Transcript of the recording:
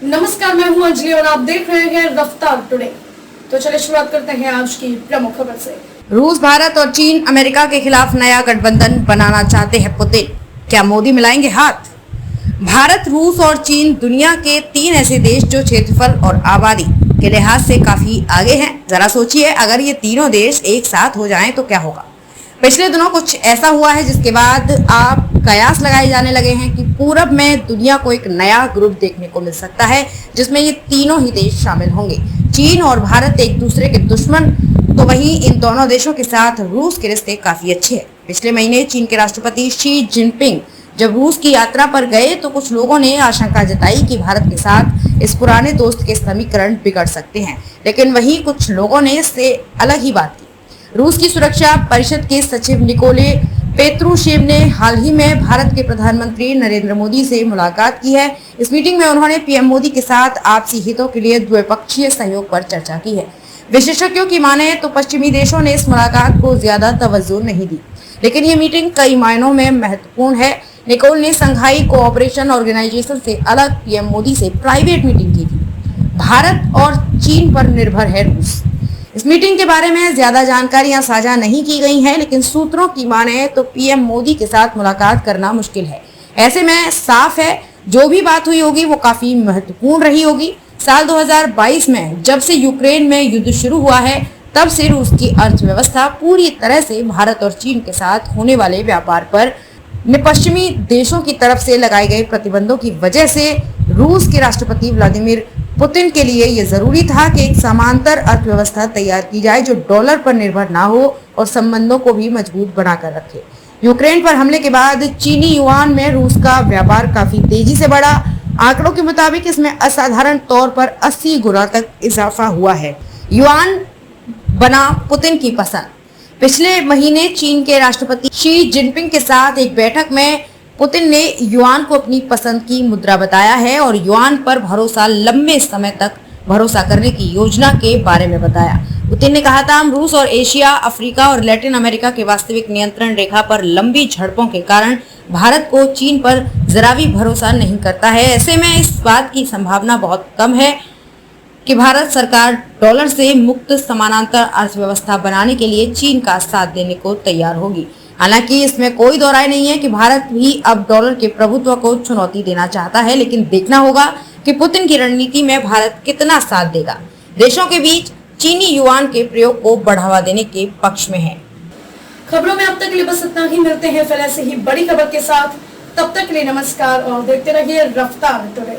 नमस्कार, मैं हूं अंजलि और आप देख रहे हैं रफ्तार टुडे। तो चलिए शुरुआत करते हैं आज की प्रमुख खबर से। रूस, भारत और चीन अमेरिका के खिलाफ नया गठबंधन बनाना चाहते हैं पुतिन। क्या मोदी मिलाएंगे हाथ? भारत, रूस और चीन दुनिया के तीन ऐसे देश जो क्षेत्रफल और आबादी के लिहाज से काफी आगे हैं। जरा सोचिए, अगर ये तीनों देश एक साथ हो जाएं तो क्या होगा। पिछले दिनों कुछ ऐसा हुआ है जिसके बाद आप कयास लगाए जाने लगे हैं कि पूरब में दुनिया को एक नया ग्रुप देखने को मिल सकता है जिसमें ये तीनों ही देश शामिल होंगे। चीन और भारत एक दूसरे के दुश्मन, तो वहीं इन दोनों देशों के साथ रूस के रिश्ते काफी अच्छे हैं। पिछले महीने चीन के राष्ट्रपति शी जिनपिंग जब रूस की यात्रा पर गए तो कुछ लोगों ने आशंका जताई कि भारत के साथ इस पुराने दोस्त के समीकरण बिगड़ सकते हैं, लेकिन वहीं कुछ लोगों ने इससे अलग ही बात की। रूस की सुरक्षा परिषद के सचिव निकोले पेत्रुशेव ने हाल ही में भारत के प्रधानमंत्री नरेंद्र मोदी से मुलाकात की है। इस मीटिंग में उन्होंने पीएम मोदी के साथ आपसी हितों के लिए द्विपक्षीय सहयोग पर चर्चा की है। विशेषज्ञों की माने तो पश्चिमी देशों ने इस मुलाकात को ज्यादा तवज्जो नहीं दी, लेकिन ये मीटिंग कई मायनों में महत्वपूर्ण है। निकोल ने संघाई कोऑपरेशन ऑर्गेनाइजेशन से अलग पीएम मोदी से प्राइवेट मीटिंग की थी। भारत और चीन पर निर्भर है रूस। इस मीटिंग के बारे में ज्यादा जानकारियां साझा नहीं की गई हैं, लेकिन सूत्रों की माने तो पीएम मोदी के साथ मुलाकात करना मुश्किल है। ऐसे में साफ है जो भी बात हुई होगी वो काफी महत्वपूर्ण रही होगी। साल 2022 में जब से यूक्रेन में युद्ध शुरू हुआ है तब से रूस की अर्थव्यवस्था पूरी तरह से भारत और चीन के साथ होने वाले व्यापार पर पश्चिमी देशों की तरफ से लगाए गए प्रतिबंधों की वजह से रूस के राष्ट्रपति व्लादिमीर पुतिन के लिए यह जरूरी था कि एक समांतर अर्थव्यवस्था तैयार की जाए जो डॉलर पर निर्भर ना हो और संबंधों को भी मजबूत बनाकर रखे। यूक्रेन पर हमले के बाद चीनी युआन में रूस का व्यापार काफी तेजी से बढ़ा। आंकड़ों के मुताबिक इसमें असाधारण तौर पर 80 गुना तक इजाफा हुआ है। युआन बना पुतिन की पसंद। पिछले महीने चीन के राष्ट्रपति शी जिनपिंग के साथ एक बैठक में पुतिन ने युआन को अपनी पसंद की मुद्रा बताया है और युआन पर भरोसा लंबे समय तक भरोसा करने की योजना के बारे में बताया। पुतिन ने कहा था, हम रूस और एशिया, अफ्रीका और लैटिन अमेरिका के वास्तविक नियंत्रण रेखा पर लंबी झड़पों के कारण भारत को चीन पर जरा भी भरोसा नहीं करता है। ऐसे में इस बात की संभावना बहुत कम है कि भारत सरकार डॉलर से मुक्त समानांतर अर्थव्यवस्था बनाने के लिए चीन का साथ देने को तैयार होगी। हालांकि इसमें कोई दो राय नहीं है कि भारत भी अब डॉलर के प्रभुत्व को चुनौती देना चाहता है, लेकिन देखना होगा कि पुतिन की रणनीति में भारत कितना साथ देगा। देशों के बीच चीनी युआन के प्रयोग को बढ़ावा देने के पक्ष में है। खबरों में अब तक के लिए बस इतना ही। मिलते हैं फिर ऐसे ही बड़ी खबर के साथ। तब तक के लिए नमस्कार और देखते रहिए रफ्तार टुडे।